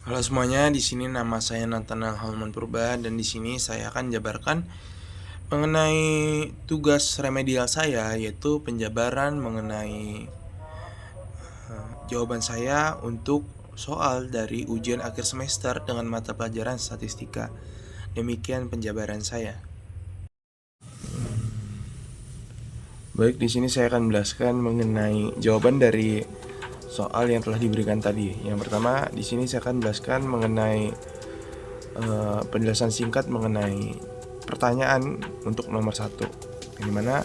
Halo semuanya, di sini nama saya Nathanael Halman Purba dan di sini saya akan jabarkan mengenai tugas remedial saya, yaitu penjabaran mengenai jawaban saya untuk soal dari ujian akhir semester dengan mata pelajaran statistika. Demikian penjabaran saya. Baik, di sini saya akan menjelaskan mengenai jawaban dari soal yang telah diberikan tadi. Yang pertama, di sini saya akan menjelaskan mengenai penjelasan singkat mengenai pertanyaan untuk nomor 1, yang dimana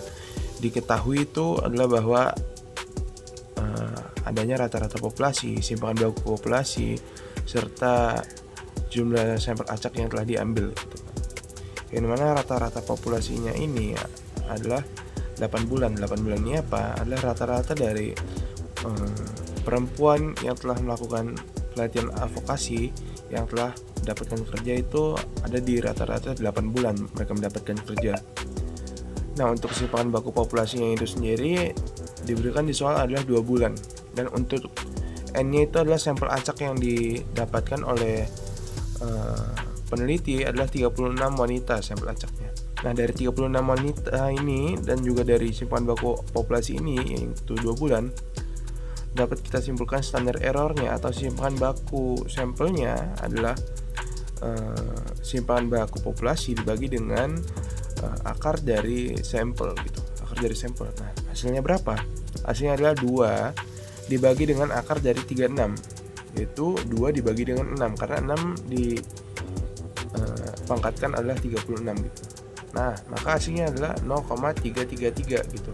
diketahui itu adalah bahwa adanya rata-rata populasi, simpangan baku populasi, serta jumlah sampel acak yang telah diambil gitu. Yang dimana rata-rata populasinya ini adalah 8 bulan. 8 bulan ini apa? Adalah rata-rata dari perempuan yang telah melakukan pelatihan advokasi yang telah mendapatkan kerja itu ada di rata-rata 8 bulan mereka mendapatkan kerja. Nah, untuk simpangan baku populasinya itu sendiri diberikan di soal adalah 2 bulan. Dan untuk N-nya itu adalah sampel acak yang didapatkan oleh peneliti adalah 36 wanita sampel acaknya. Nah, dari 36 wanita ini dan juga dari simpangan baku populasi ini yaitu 2 bulan, dapat kita simpulkan standar errornya atau simpangan baku sampelnya adalah simpangan baku populasi dibagi dengan akar dari sampel gitu. Akar dari sampel. Nah, hasilnya berapa? Hasilnya adalah 2 dibagi dengan akar dari 36, yaitu 2 dibagi dengan 6 karena 6 dipangkatkan adalah 36 gitu. Nah, maka hasilnya adalah 0,333 gitu.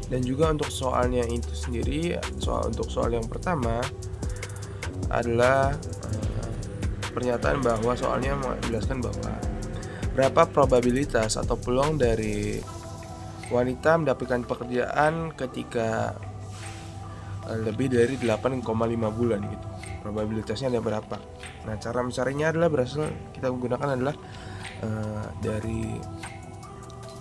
Dan juga untuk soalnya itu sendiri, untuk soal yang pertama adalah pernyataan bahwa soalnya menjelaskan bahwa berapa probabilitas atau peluang dari wanita mendapatkan pekerjaan ketika lebih dari 8,5 bulan gitu. Probabilitasnya ada berapa? Nah, cara mencarinya adalah berasal kita menggunakan adalah dari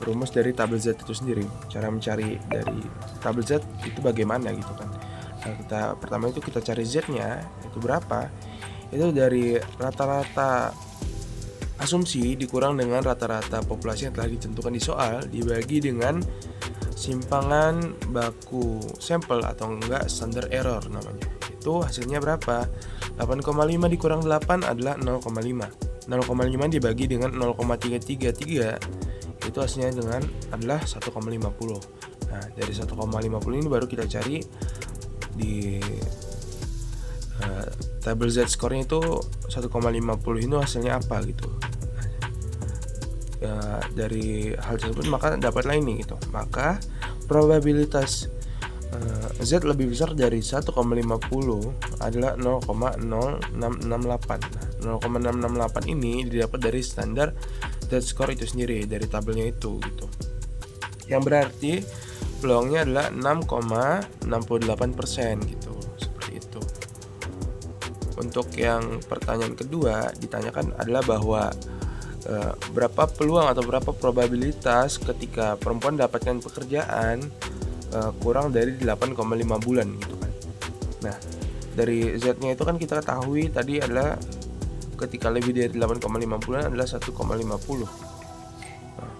rumus dari tabel Z itu sendiri. Cara mencari dari tabel Z itu bagaimana gitu kan. Nah, pertama itu kita cari Z-nya itu berapa? Itu dari rata-rata asumsi dikurang dengan rata-rata populasi yang telah ditentukan di soal dibagi dengan simpangan baku sampel atau enggak standar error namanya. Itu hasilnya berapa? 8,5 dikurang 8 adalah 0,5. 0,5 dibagi dengan 0,333 itu hasilnya dengan adalah 1,50. Nah, dari 1,50 ini baru kita cari di tabel Z skornya itu 1,50 itu hasilnya apa gitu. Dari hal tersebut maka dapatlah ini gitu. Maka probabilitas Z lebih besar dari 1,50 adalah 0,0668. Nah, 0,668 ini didapat dari standar Z-score itu sendiri dari tabelnya itu gitu. Yang berarti peluangnya adalah 6,68% gitu. Seperti itu. Untuk yang pertanyaan kedua ditanyakan adalah bahwa berapa peluang atau berapa probabilitas ketika perempuan dapatkan pekerjaan kurang dari 8,5 bulan gitu kan. Nah, dari Z-nya itu kan kita ketahui tadi adalah ketika lebih dari 8,5 bulan adalah 1,50. Nah,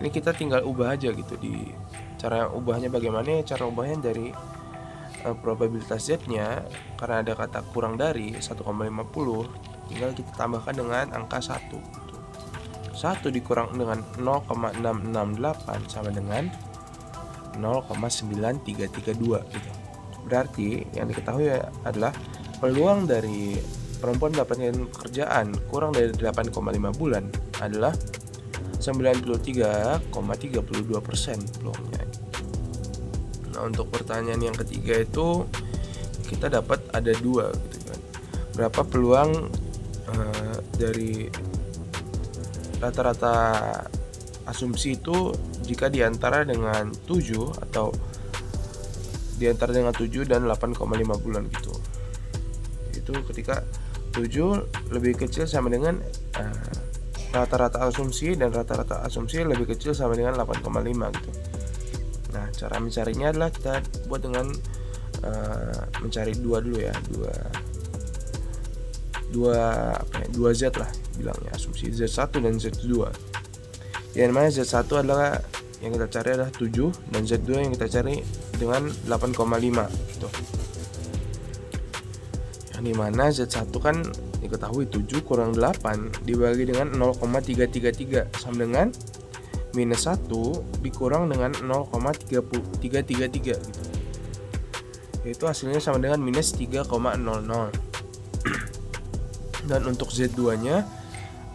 ini kita tinggal ubah aja gitu. Di cara ubahnya bagaimana? Cara ubahnya dari probabilitas Z-nya karena ada kata kurang dari 1,50 tinggal kita tambahkan dengan angka 1 gitu. 1 dikurang dengan 0,668 sama dengan 0,9332 gitu. Berarti yang diketahui adalah peluang dari perempuan mendapatkan pekerjaan kurang dari 8,5 bulan adalah 93,32% peluangnya. Nah, untuk pertanyaan yang ketiga itu kita dapat ada 2 gitu kan. Berapa peluang dari rata-rata asumsi itu jika diantara dengan 7 atau diantara dengan 7 dan 8,5 bulan gitu. Itu ketika 7 lebih kecil sama dengan rata-rata asumsi dan rata-rata asumsi lebih kecil sama dengan 8,5 gitu. Nah, cara mencarinya adalah kita buat dengan mencari 2 dulu ya, 2 dua Z lah bilangnya, asumsi Z1 dan Z2. Yang mana Z1 adalah yang kita cari adalah 7 dan Z2 yang kita cari dengan 8,5 gitu. Yang dimana Z1 kan diketahui 7 kurang 8 dibagi dengan 0,333 sama dengan minus 1 dikurang dengan 0,333 gitu. Itu hasilnya sama dengan minus 3,00. Dan untuk Z2 nya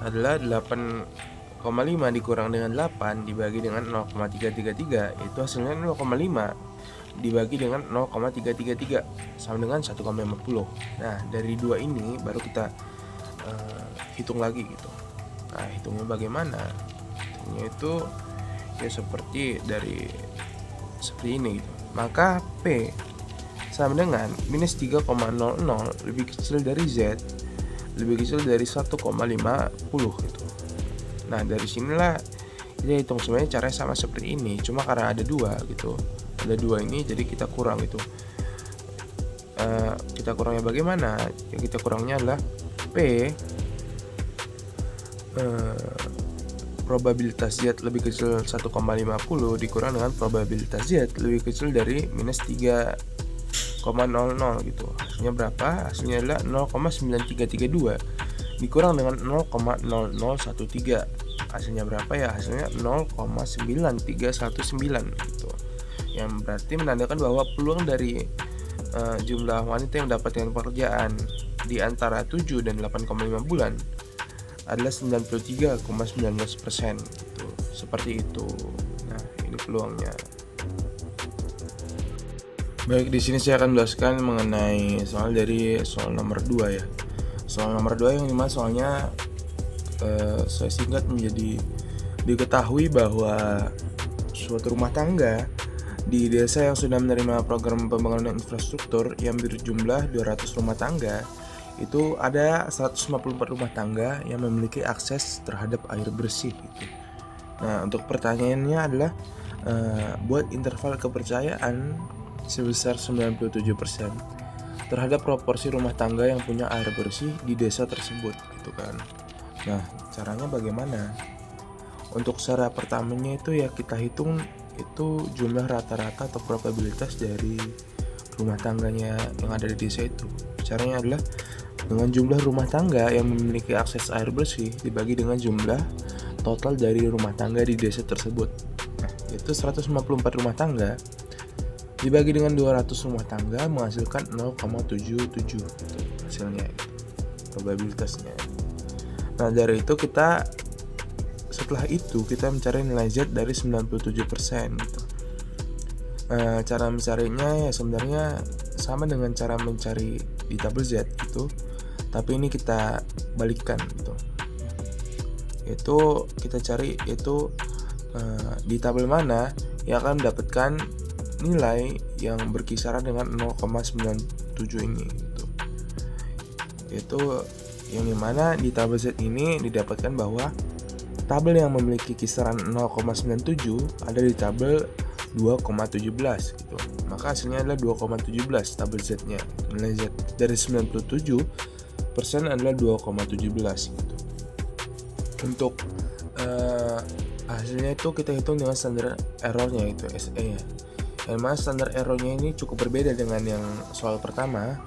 adalah 8,5 dikurang dengan 8 dibagi dengan 0,333, itu hasilnya 0,5 dibagi dengan 0,333 sama dengan 1,50. Nah, dari dua ini baru kita hitung lagi gitu. Nah, hitungnya bagaimana? Hitungnya itu ya seperti ini gitu. Maka P sama dengan minus 3,00 lebih kecil dari Z lebih kecil dari 1,50 gitu. Nah, dari sinilah kita hitung sebenarnya caranya sama seperti ini, cuma karena ada dua gitu. Ada dua ini jadi kita kurang gitu. Kita kurangnya bagaimana? Yang kita kurangnya adalah P probabilitas Z lebih kecil 1,50 dikurang dengan probabilitas Z lebih kecil dari minus 3,00 gitu. Hasilnya berapa? Hasilnya adalah 0,9332 dikurang dengan 0,0013. Hasilnya berapa ya? Hasilnya 0,9319 gitu. Yang berarti menandakan bahwa peluang dari jumlah wanita yang mendapatkan pekerjaan di antara 7 dan 8,5 bulan adalah 93,19% gitu. Seperti itu. Nah, ini peluangnya. Baik, di sini saya akan menjelaskan mengenai soal nomor 2 ya. Soal nomor 2 yang dimana soalnya saya singkat menjadi diketahui bahwa suatu rumah tangga di desa yang sudah menerima program pembangunan infrastruktur yang berjumlah 200 rumah tangga, itu ada 154 rumah tangga yang memiliki akses terhadap air bersih gitu. Nah, untuk pertanyaannya adalah buat interval kepercayaan sebesar 97% terhadap proporsi rumah tangga yang punya air bersih di desa tersebut gitu kan. Nah, caranya bagaimana? Untuk cara pertamanya itu ya kita hitung itu jumlah rata-rata atau probabilitas dari rumah tangganya yang ada di desa itu. Caranya adalah dengan jumlah rumah tangga yang memiliki akses air bersih dibagi dengan jumlah total dari rumah tangga di desa tersebut. Nah, itu 154 rumah tangga dibagi dengan 200 rumah tangga menghasilkan 0,77 gitu hasilnya gitu, probabilitasnya. Nah, dari itu setelah itu kita mencari nilai Z dari 97% gitu. Cara mencarinya ya sebenarnya sama dengan cara mencari di tabel Z gitu, tapi ini kita balikkan gitu. Itu kita cari itu di tabel mana yang akan mendapatkan nilai yang berkisaran dengan 0,97 ini gitu. Itu yang dimana di tabel Z ini didapatkan bahwa tabel yang memiliki kisaran 0,97 ada di tabel 2,17 gitu. Maka hasilnya adalah 2,17 tabel Z-nya. Nilai Z dari 97% adalah 2,17 gitu. Untuk hasilnya itu kita hitung dengan standar errornya itu SE ya. Yang mana standar errornya ini cukup berbeda dengan yang soal pertama,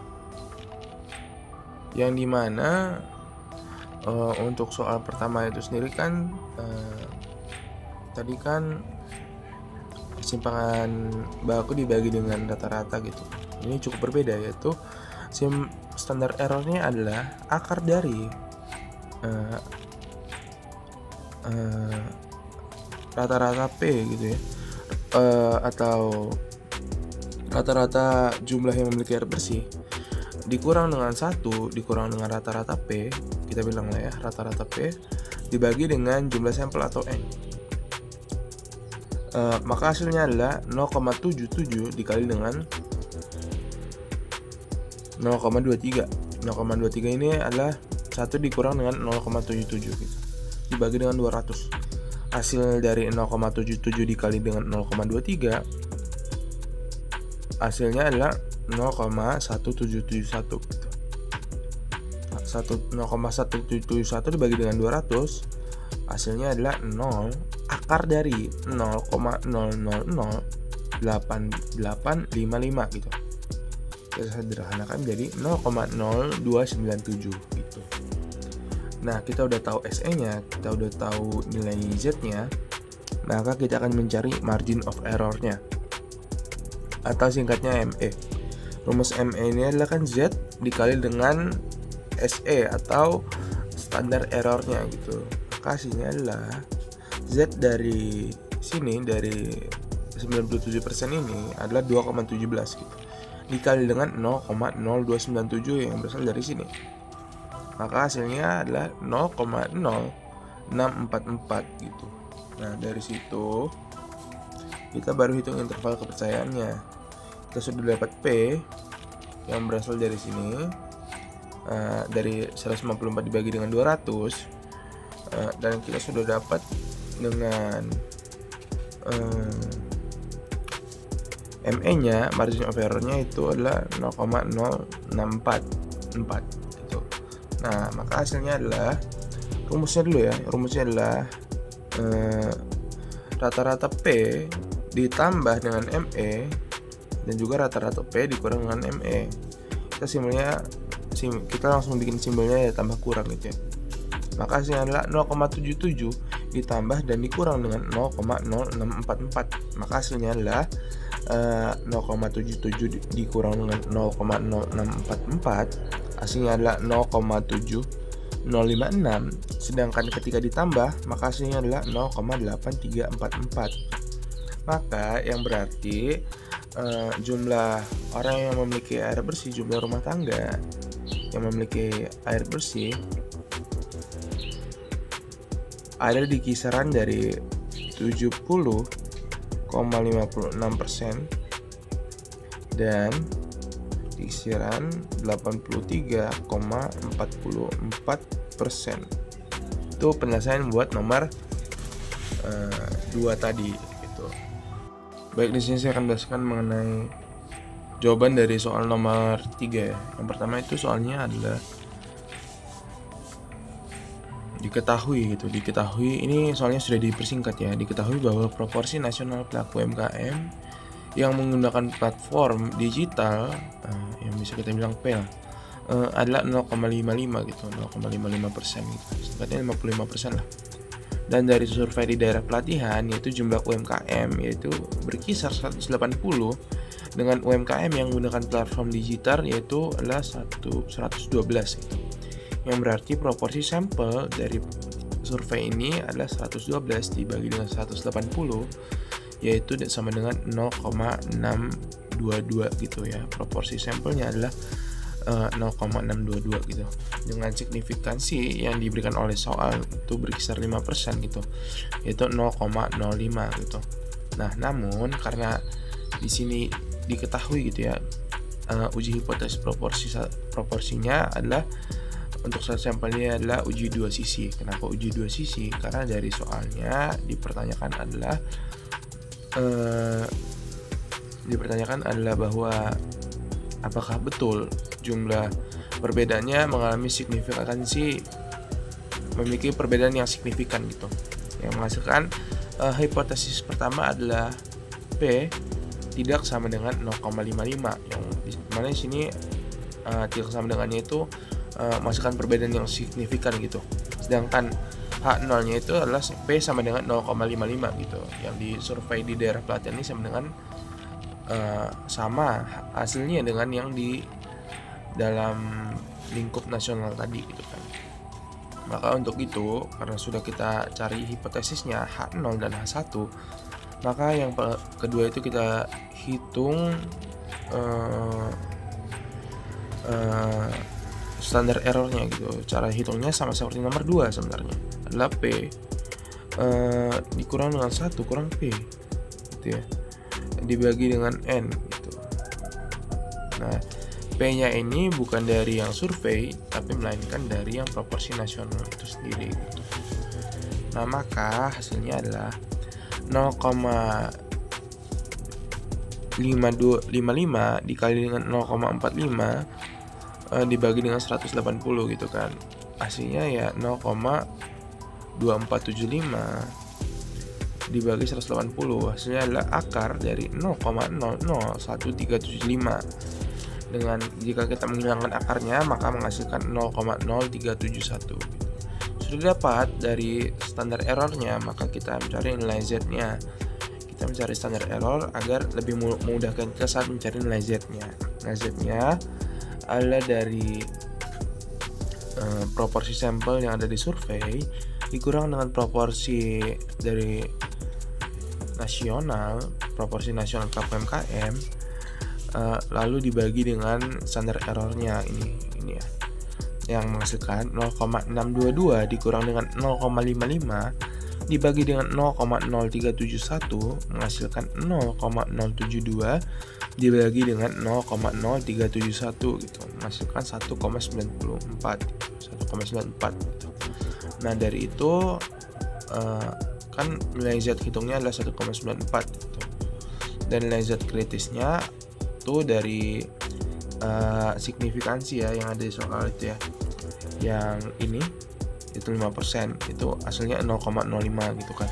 yang dimana untuk soal pertama itu sendiri kan tadi kan kesimpangan baku dibagi dengan rata-rata gitu. Ini cukup berbeda, yaitu standar errornya adalah akar dari rata-rata P gitu ya, atau rata-rata jumlah yang memiliki air bersih dikurang dengan 1 dikurang dengan rata-rata P, kita bilang lah ya rata-rata P dibagi dengan jumlah sampel atau N. Maka hasilnya adalah 0,77 dikali dengan 0,23. 0,23 ini adalah 1 dikurang dengan 0,77 gitu, dibagi dengan 200. Hasil dari 0,77 dikali dengan 0,23 hasilnya adalah 0,1771 gitu. 0,171 dibagi dengan 200, hasilnya adalah 0 akar dari 0,0008855 gitu. Kita sederhanakan jadi 0,0297 gitu. Nah, kita udah tahu SE-nya, kita udah tahu nilai Z-nya, maka kita akan mencari margin of error-nya atau singkatnya ME. Rumus ME ini adalah kan Z dikali dengan SE atau standar error-nya gitu. Maka hasilnya adalah Z dari sini, dari 97% ini adalah 2,17 gitu. Dikali dengan 0,0297 yang berasal dari sini. Maka hasilnya adalah 0,0644 gitu. Nah, dari situ kita baru hitung interval kepercayaannya. Kita sudah dapat P yang berasal dari sini, dari 154 dibagi dengan 200, dan kita sudah dapat dengan ME-nya, margin of error-nya itu adalah 0,0644 gitu. Nah, maka hasilnya adalah, rumusnya dulu ya, rumusnya adalah rata-rata P ditambah dengan ME dan juga rata-rata P dikurang dengan ME. Kita langsung bikin simbolnya ya, tambah kurang gitu ya. Maka hasilnya adalah 0,77 ditambah dan dikurang dengan 0,0644. Maka hasilnya adalah 0,77 dikurang dengan 0,0644, hasilnya adalah 0,7056. Sedangkan ketika ditambah, maka hasilnya adalah 0,8344. Maka yang berarti jumlah orang yang memiliki air bersih, jumlah rumah tangga yang memiliki air bersih ada di kisaran dari 70,56% dan di kisaran 83,44%. Itu penyelesaian buat nomor 2 tadi gitu. Baik, di sini saya akan jelaskan mengenai jawaban dari soal nomor 3 ya. Yang pertama itu soalnya adalah diketahui ini soalnya sudah dipersingkat ya. Diketahui bahwa proporsi nasional pelaku UMKM yang menggunakan platform digital yang bisa kita bilang P adalah 0,55 gitu, 0,55% gitu, sebenarnya 55% lah. Dan dari survei di daerah pelatihan, yaitu jumlah UMKM yaitu berkisar 180 dengan UMKM yang menggunakan platform digital yaitu adalah 112 gitu. Yang berarti proporsi sampel dari survei ini adalah 112 dibagi dengan 180, yaitu sama dengan 0,622 gitu ya. Proporsi sampelnya adalah 0,622 gitu. Dengan signifikansi yang diberikan oleh soal itu berkisar 5% gitu, yaitu 0,05 gitu. Nah, namun karena di sini diketahui gitu ya, uji hipotesis proporsinya adalah untuk sampelnya adalah uji dua sisi. Kenapa uji dua sisi? Karena dari soalnya dipertanyakan adalah bahwa apakah betul jumlah perbedaannya mengalami memiliki perbedaan yang signifikan gitu, yang menghasilkan hipotesis pertama adalah P tidak sama dengan 0,55, yang dimana di sini tidak sama dengannya itu menghasilkan perbedaan yang signifikan gitu. Sedangkan H0 nya itu adalah P sama dengan 0,55 gitu. Yang di survei di daerah pelatihan ini sama dengan sama hasilnya dengan yang di dalam lingkup nasional tadi gitu kan. Maka untuk itu, karena sudah kita cari hipotesisnya H0 dan H1, maka yang kedua itu kita hitung standar errornya gitu. Cara hitungnya sama seperti nomor 2 sebenarnya, adalah P dikurang dengan 1 kurang P gitu ya, dibagi dengan N gitu. Nah, P nya ini bukan dari yang survei, tapi melainkan dari yang proporsi nasional itu sendiri gitu. Nah, maka hasilnya adalah 0,55 dikali dengan 0,45 dibagi dengan 180 gitu kan. Hasilnya ya 0,2475 dibagi 180, hasilnya adalah akar dari 0,001375. Dengan jika kita menghilangkan akarnya maka menghasilkan 0,0371. Sudah dapat dari standar errornya, maka kita mencari nilai Z-nya. Kita mencari standar error agar lebih memudahkan kita saat mencari nilai Z-nya. Nilai Z-nya adalah dari proporsi sampel yang ada di survei dikurang dengan proporsi dari nasional, proporsi nasional KPMKM, lalu dibagi dengan standar errornya ini ya, yang menghasilkan 0,622 dikurang dengan 0,55 dibagi dengan 0,0371 menghasilkan 0,072 dibagi dengan 0,0371 gitu, menghasilkan 1,94 gitu. Nah dari itu kan nilai Z hitungnya adalah 1,94 gitu. Dan nilai Z kritisnya itu dari signifikansi ya yang ada di soal itu ya, yang ini itu 5%, itu hasilnya 0,05 gitu kan.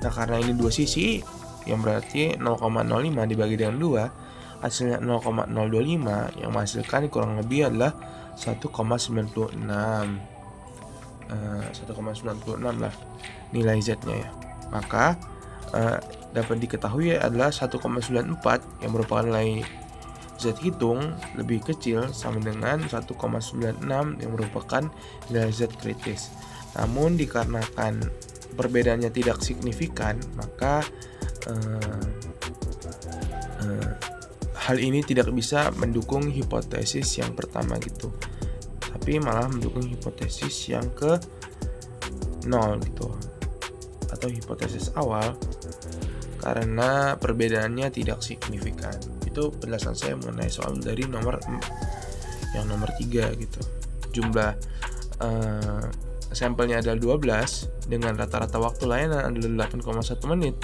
Nah karena ini dua sisi, yang berarti 0,05 dibagi dengan 2 hasilnya 0,025 yang menghasilkan kurang lebih adalah 1,96 lah nilai Z-nya ya. Maka dapat diketahui adalah 1,94 yang merupakan nilai Z hitung lebih kecil sama dengan 1,96 yang merupakan nilai Z kritis. Namun dikarenakan perbedaannya tidak signifikan, maka hal ini tidak bisa mendukung hipotesis yang pertama gitu, tapi malah mendukung hipotesis yang ke 0 gitu, atau hipotesis awal karena perbedaannya tidak signifikan. Itu penjelasan saya mengenai soal dari nomor 3 gitu. Jumlah sampelnya adalah 12 dengan rata-rata waktu layanan adalah 8,1 menit.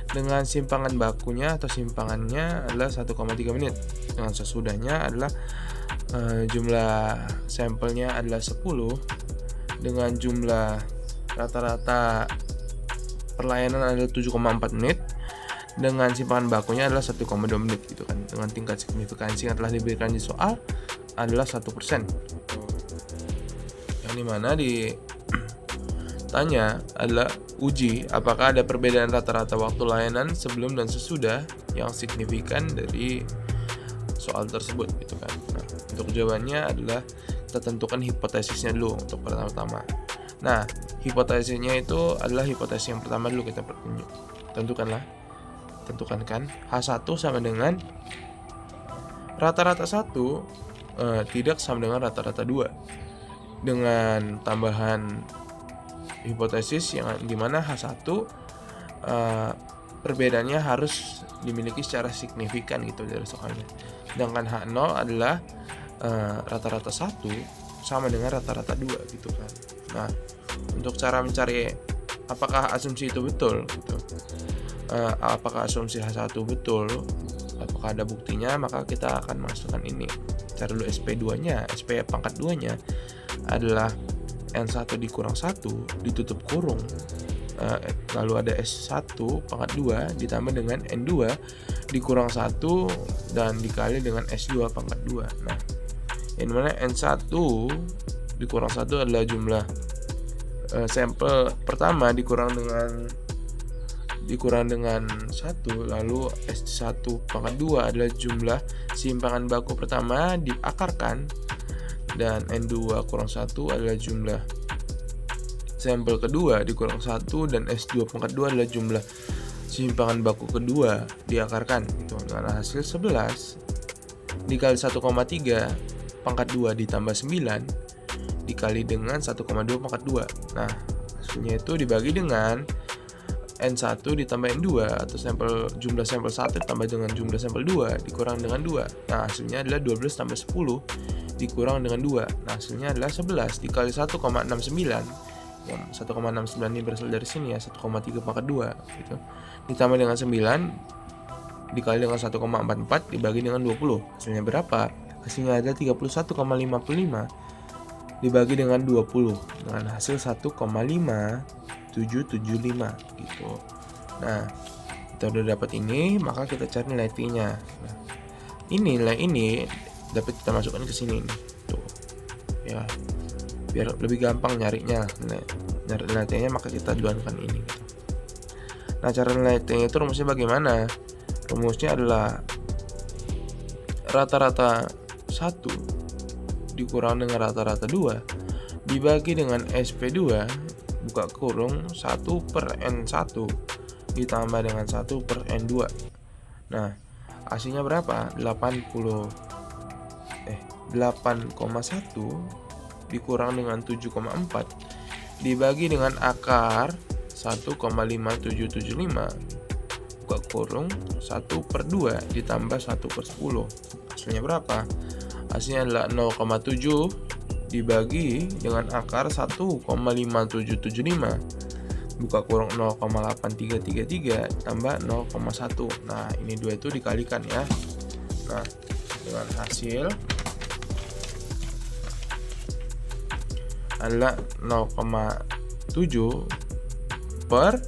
Dengan simpangan bakunya atau simpangannya adalah 1,3 menit. Dengan sesudahnya adalah jumlah sampelnya adalah 10 dengan jumlah rata-rata perlayanan adalah 7,4 menit. Dengan simpangan bakunya adalah 1,2 menit gitu kan. Dengan tingkat signifikansi yang telah diberikan di soal adalah 1%. Yang dimana ditanya adalah uji apakah ada perbedaan rata-rata waktu layanan sebelum dan sesudah yang signifikan dari soal tersebut gitu kan. Nah, untuk jawabannya adalah kita tentukan hipotesisnya dulu untuk pertama-tama. Nah, hipotesisnya itu adalah hipotesis yang pertama dulu kita tentukan kan H1 sama dengan rata-rata 1 tidak sama dengan rata-rata 2 dengan tambahan hipotesis yang dimana H1 perbedaannya harus dimiliki secara signifikan gitu dari soalnya, sedangkan H0 adalah rata-rata 1 sama dengan rata-rata 2 gitu kan. Nah untuk cara mencari apakah asumsi itu betul gitu, apakah asumsi H1 betul, apakah ada buktinya, maka kita akan masukkan ini. Cari dulu SP2 nya, SP pangkat 2 nya adalah N1 dikurang 1 ditutup kurung, lalu ada S1 pangkat 2 ditambah dengan N2 dikurang 1 dan dikali dengan S2 pangkat 2. Nah yang mana N1 dikurang 1 adalah jumlah sampel pertama dikurang dengan 1, lalu S1 pangkat 2 adalah jumlah simpangan baku pertama diakarkan, dan N2 kurang 1 adalah jumlah sampel kedua dikurang 1, dan S2 pangkat 2 adalah jumlah simpangan baku kedua diakarkan gitu. Dengan hasil 11 dikali 1,3 pangkat 2 ditambah 9 dikali dengan 1,2 pangkat 2. Nah hasilnya itu dibagi dengan N1 ditambah N2 atau jumlah sampel 1 ditambah dengan jumlah sampel 2 dikurang dengan 2. Nah hasilnya adalah 12 tambah 10 dikurang dengan 2. Nah hasilnya adalah 11 dikali 1,69, yang 1,69 ini berasal dari sini ya, 1,3 pangkat 2 gitu, ditambah dengan 9 dikali dengan 1,44 dibagi dengan 20. Hasilnya berapa? Hasilnya ada 31,55 dibagi dengan 20 dengan hasil 1,5775 gitu. Nah, kita udah dapat ini, maka kita cari nilai T-nya. Nah, nilai ini dapat kita masukkan ke sini nih. Tuh. Ya. Biar lebih gampang nyarinya. Nyari nilai T-nya, maka kita duankan ini gitu. Nah, cara nilai T-nya itu rumusnya bagaimana? Rumusnya adalah rata-rata 1 dikurang dengan rata-rata 2 dibagi dengan SP2 buka kurung 1/N1 ditambah dengan 1/N2. Nah, hasilnya berapa? 8,1 dikurang dengan 7,4 dibagi dengan akar 1,5775 buka kurung 1/2 ditambah 1/10. Hasilnya berapa? Hasilnya adalah 0,7 dibagi dengan akar 1,5775 buka kurung 0,8333 tambah 0,1. Nah, ini dua itu dikalikan ya. Nah, dengan hasil adalah 0,7 per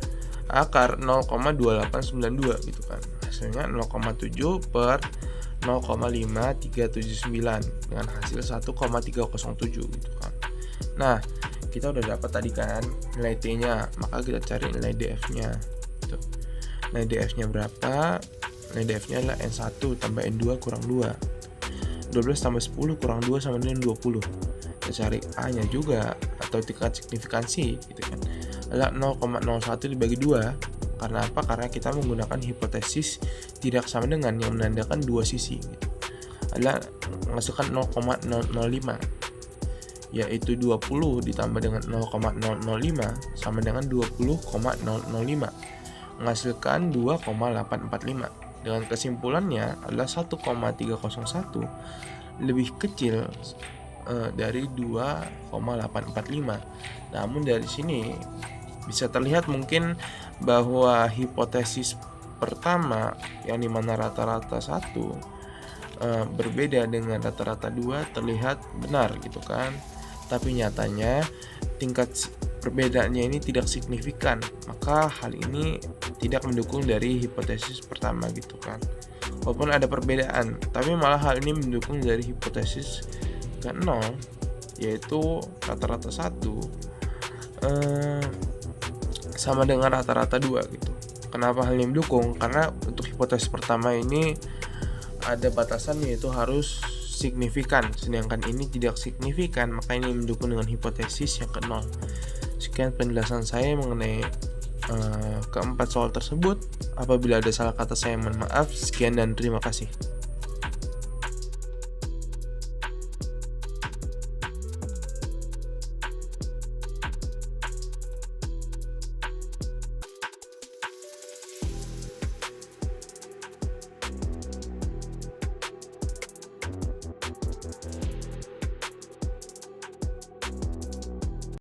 akar 0,2892 gitu kan. Hasilnya 0,7 per 0,5379 dengan hasil 1,307 gitu kan. Nah, kita udah dapat tadi kan nilai T-nya, maka kita cari nilai DF-nya gitu. Nilai DF-nya berapa? Nilai DF-nya adalah N1 tambah N2 kurang 2. 12 tambah 10 kurang 2 sama dengan 20. Kita cari A-nya juga atau tingkat signifikansi gitu kan. Adalah 0,01 dibagi 2. Karena apa? Karena kita menggunakan hipotesis tidak sama dengan yang menandakan dua sisi gitu. Adalah menghasilkan 0,005 yaitu 20 ditambah dengan 0,005 sama dengan 20,005 menghasilkan 2,845. Dengan kesimpulannya adalah 1,301 lebih kecil dari 2,845. Namun dari sini bisa terlihat mungkin bahwa hipotesis pertama yang dimana rata-rata 1 berbeda dengan rata-rata 2 terlihat benar gitu kan. Tapi nyatanya tingkat perbedaannya ini tidak signifikan, maka hal ini tidak mendukung dari hipotesis pertama gitu kan. Walaupun ada perbedaan, tapi malah hal ini mendukung dari hipotesis ke-0 yaitu rata-rata 1 sama dengan rata-rata 2 gitu. Kenapa hal ini mendukung? Karena untuk hipotesis pertama ini ada batasan yaitu harus signifikan, sedangkan ini tidak signifikan, maka ini mendukung dengan hipotesis yang ke-0. Sekian penjelasan saya mengenai keempat soal tersebut. Apabila ada salah kata saya mohon maaf. Sekian dan terima kasih.